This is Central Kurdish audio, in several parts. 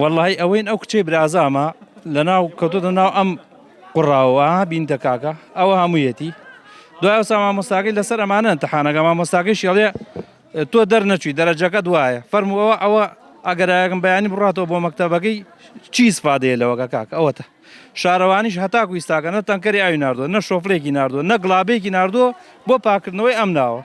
والله ئەوەین ئەو کچێ برازامە لەناو کەوتۆتە ناو ئەم قوڕاوە بینتە کاکە ئەوە هەموویەتی دوای ئەوسا مامۆستاکەی لەسەر ئەمانە ئەمتەحانەکە مامۆستاکەی شێڵێ تۆ دەرنەچووی دەرەجەکە دوایە فەرمووەوە ئەوە ئەگەرایەکەم بەیانی بڕاتەوە بۆ مەکتەبەکەی چی سپادەیە لەوەکە کاکە ئەوەتە شارەوانیش هەتاکو ئیستاکە نە تەنکەری ئاوی ناردووە نە شۆفلێکی ناردووە نە گڵابێکی ناردووە بۆ پاکردنەوەی ئەم ناوە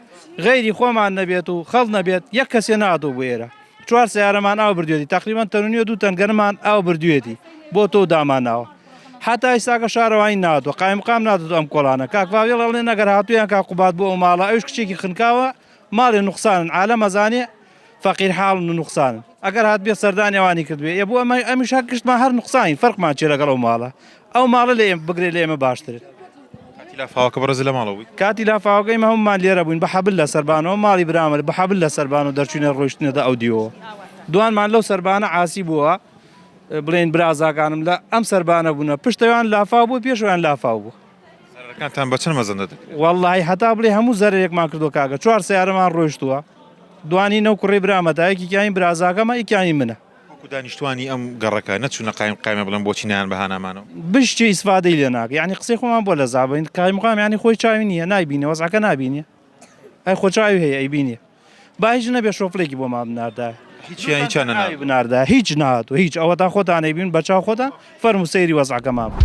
غەیری خۆمان نەبێت و خەڵ نەبێت یەک کەسێ ناتۆ بۆ ئێرە چوار سیارەمان ئاو بردوێتی تقریبان تەنونیە دوو تەنگەرمان ئاو بردوێتی بۆ تۆ داماناوە حتا ئێستاکە شارەوانی ناتوە قایمقام ناتوە ئەم کۆڵانە کاکڤاوێڵ ئەڵێ نەگەر هاتوویان کاقوبات بۆ ئەو ماڵە ئەوش کچێکی خنکاوە ماڵێ نوقسانن عالە مەزانێ فەقیر حاڵن و نوقسانن ئەگەر هات بێ سەردانیەوانی کردوێ ێ بۆ ئەمیش کشتمان هەر نوقسانی فەرقمان چێ لەگەڵ ئەو ماڵە ئەو ماڵە لێ ئێمە بگرێ لە ئێمە باشتر لافاوەکە بەڕێز لە ماڵەوەی کاتی لافاوەکەی هەمومان لێرە بووین بە حەبل لە سەربانەوە ماڵی برامە بە حەبل لە سەربان و دەرچوونە ڕۆیشتنەدا ئەو دیەوە دوانمان لەو سەربانە عاسی بووە بڵێن برازاکانم لە ئەم سەربانە بوونە پشتەوەیان لافاو بوو پێشەوەیان لافاو بوو زەرەکانتان بە چەند مەزەن دەدەن واللهی هەتا بڵێ هەموو زەرێکمان کردو کاکە چوار سیارەمان ڕۆیشتووە دوانی نەو کوڕی برامەتایەکی کیانی برازاکەمە ئیکیانی منە وەکو دانیشتوانی ئەم گەڕەکە نەچوونە قایمە بڵێن بۆچی نایان بەهانامانەوە بشتی ئیسفادەی لێ ناکە یعنی قسەی خۆمان بۆ لە زابین قایمقام یعنی خۆی چاوی نییە نایبینێ وەزعەکە نابینێ ئەی خۆ چاوی هەیە ئەیبینێ با هیچ نەبێ شۆفلێکی بۆ ما بناردایە هیچ بناردا هیچ نهاتوە هیچ ئەوەتان خۆتان نەیبین بە چاو خۆتان فەرمو سەیری وەزعەکە ما بوو